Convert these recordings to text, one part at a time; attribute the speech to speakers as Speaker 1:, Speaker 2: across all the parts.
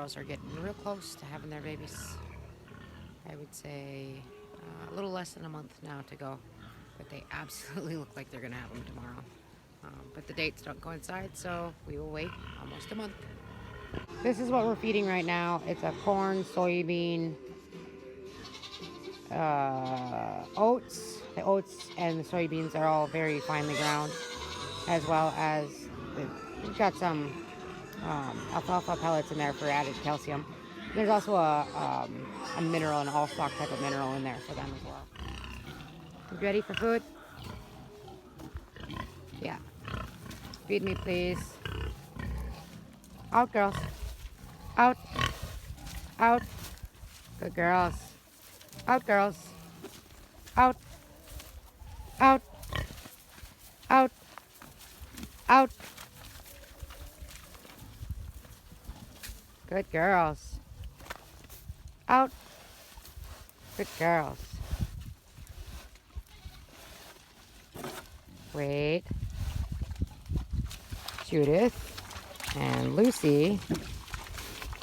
Speaker 1: girls are getting real close to having their babies. I would say a little less than a month now to go, but they absolutely look like they're going to have them tomorrow. But the dates don't coincide, so we will wait almost a month. This is what we're feeding right now. It's a corn, soybean, oats. The oats and the soybeans are all very finely ground, as well as we've got some alfalfa pellets in there for added calcium. There's also a mineral, an all-stock type of mineral in there for them as well. You ready for food? Yeah. Feed me, please. Out, girls. Out. Out. Good girls. Out, girls. Out. Out. Out. Out. Good girls. Out. Good girls. Wait. Judith and Lucy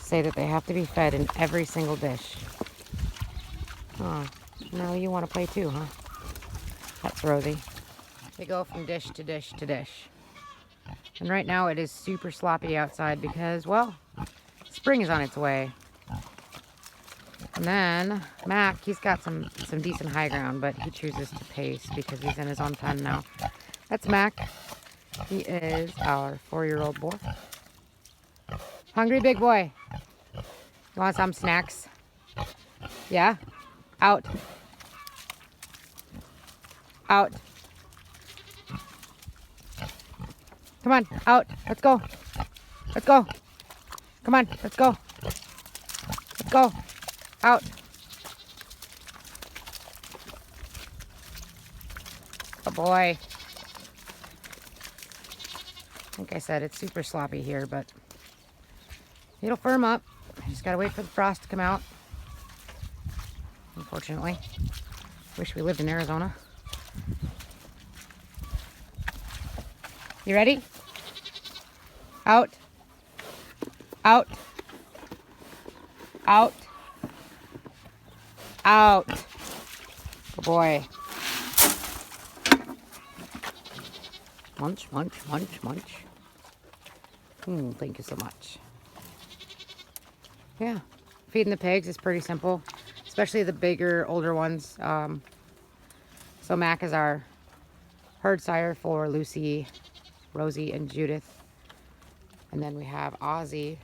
Speaker 1: say that they have to be fed in every single dish. Oh, now you want to play too, huh? That's Rosie. They go from dish to dish to dish. And right now it is super sloppy outside because, well, spring is on its way. And then Mack, he's got some decent high ground, but he chooses to pace because he's in his own pen now. That's Mack. He is our 4-year-old boar. Hungry, big boy? You want some snacks? Yeah? Out. Out. Come on, out. Let's go. Let's go. Come on, let's go. Let's go. Out. Good boy. Like I said, it's super sloppy here, but it'll firm up. Just gotta wait for the frost to come out. Unfortunately. Wish we lived in Arizona. You ready? Out. Out. Out. Out. Good boy. Munch, munch, munch, munch. Thank you so much. Yeah, feeding the pigs is pretty simple, especially the bigger, older ones. So Mack is our herd sire for Lucy, Rosie, and Judith. And then we have Ozzy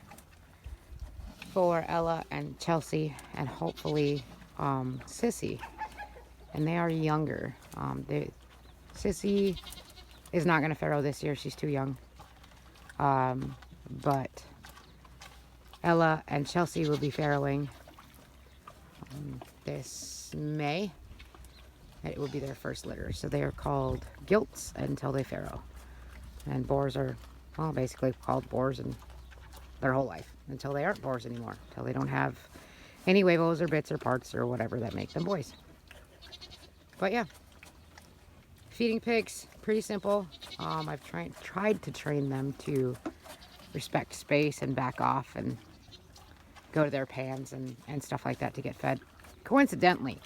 Speaker 1: for Ella and Chelsea, and hopefully Sissy. And they are younger. Sissy is not going to farrow this year. She's too young. But Ella and Chelsea will be farrowing this May. It will be their first litter. So they are called gilts until they farrow. And boars are, well, basically called boars in their whole life until they aren't boars anymore. Until they don't have any huevos or bits or parts or whatever that make them boys. But yeah. Feeding pigs, pretty simple. I've tried to train them to respect space and back off and go to their pans and stuff like that to get fed. Coincidentally,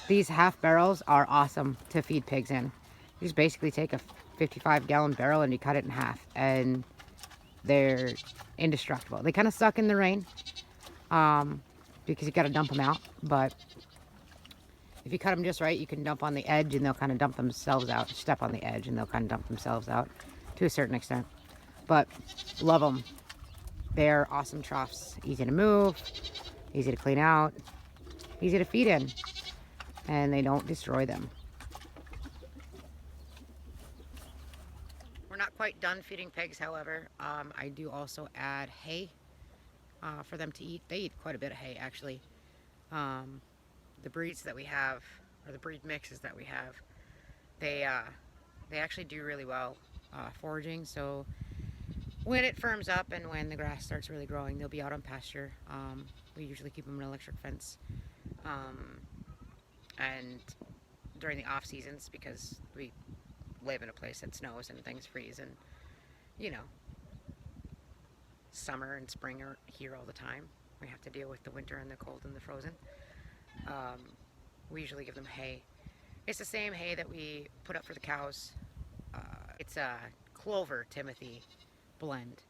Speaker 1: these half barrels are awesome to feed pigs in. You just basically take a 55-gallon barrel and you cut it in half, and they're indestructible. They kind of suck in the rain because you got to dump them out, but if you cut them just right, you can dump on the edge and they'll kind of dump themselves out. Step on the edge and they'll kind of dump themselves out to a certain extent. But love them. They're awesome troughs. Easy to move, easy to clean out, easy to feed in, and they don't destroy them. We're not quite done feeding pigs, however. I do also add hay for them to eat. They eat quite a bit of hay, actually. The breeds that we have, or the breed mixes that we have, they actually do really well foraging. So when it firms up and when the grass starts really growing, they'll be out on pasture. We usually keep them in an electric fence. And during the off seasons, because we live in a place that snows and things freeze, and summer and spring are here all the time. we have to deal with the winter and the cold and the frozen. We usually give them hay. It's the same hay that we put up for the cows. It's a clover timothy blend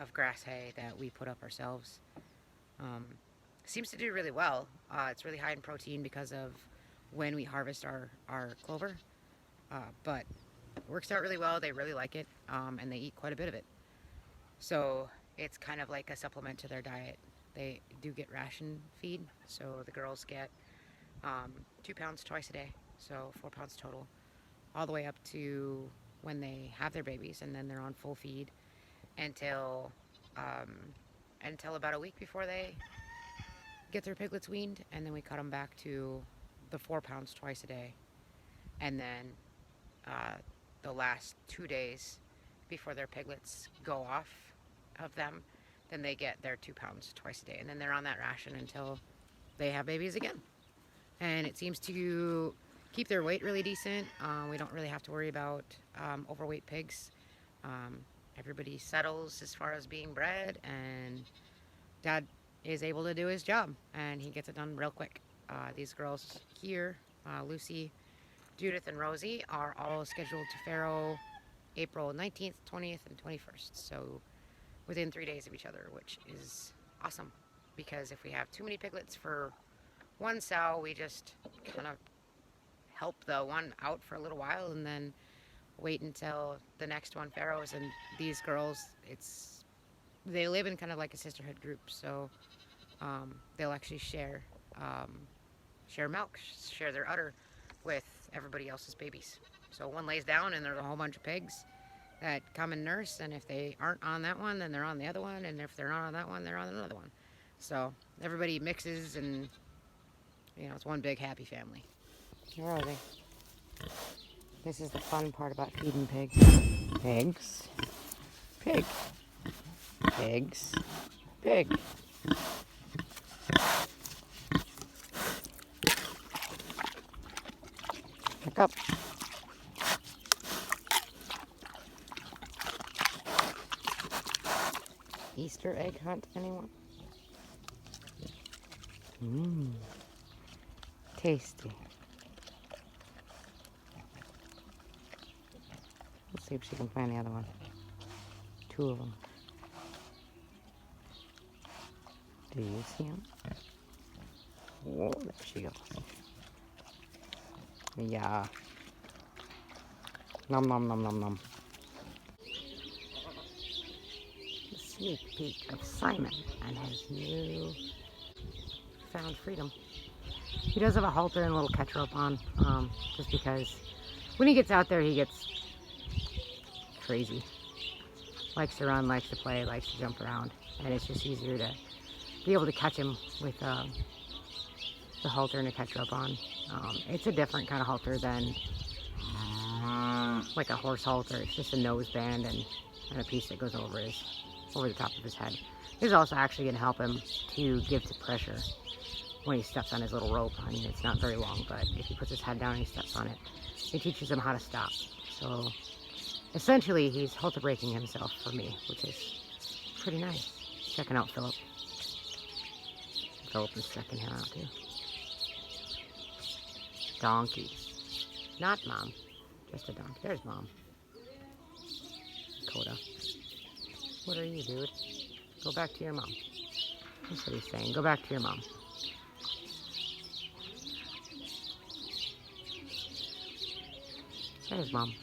Speaker 1: of grass hay that we put up ourselves. Seems to do really well. It's really high in protein because of when we harvest our clover, but it works out really well. They really like it, and they eat quite a bit of it. So it's kind of like a supplement to their diet. They do get ration feed, so the girls get 2 pounds twice a day, so 4 pounds total, all the way up to when they have their babies, and then they're on full feed until about a week before they get their piglets weaned, and then we cut them back to the 4 pounds twice a day, and then the last 2 days before their piglets go off of them, then they get their 2 pounds twice a day, and then they're on that ration until they have babies again. And it seems to keep their weight really decent. We don't really have to worry about overweight pigs. Everybody settles as far as being bred, and Dad is able to do his job, and he gets it done real quick. These girls here, Lucy, Judith, and Rosie, are all scheduled to farrow April 19th, 20th, and 21st. So within 3 days of each other, which is awesome, because if we have too many piglets for one sow, we just kind of help the one out for a little while and then wait until the next one farrows. And these girls, they live in kind of like a sisterhood group, so they'll actually share milk, share their udder with everybody else's babies. So one lays down and there's a whole bunch of pigs that come and nurse, and if they aren't on that one, then they're on the other one, and if they're not on that one, they're on another one. So everybody mixes, and it's one big happy family. Where are they? This is the fun part about feeding pigs. Pigs. Pig. Pigs. Pig. Pick up. Easter egg hunt, anyone? Mmm. Tasty. Let's see if she can find the other one. 2 of them. Do you see them? Whoa, there she goes. Yeah. Nom nom nom nom nom. A sneak peek of Simon and his new found freedom. He does have a halter and a little catch rope on, just because when he gets out there, he gets crazy. Likes to run, likes to play, likes to jump around, and it's just easier to be able to catch him with the halter and a catch rope on. It's a different kind of halter than like a horse halter. It's just a nose band and a piece that goes over the top of his head. This is also actually going to help him to give to pressure when he steps on his little rope. I mean, it's not very long, but if he puts his head down and he steps on it, it teaches him how to stop. So essentially, he's halter breaking himself for me, which is pretty nice. Checking out Philip. Philip is checking him out too. Donkeys. Not Mom. Just a donkey. There's Mom. Coda. What are you, dude? Go back to your mom. That's what he's saying. Go back to your mom. There's Mom.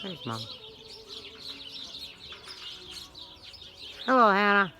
Speaker 1: There's Mom. Hello, Hannah.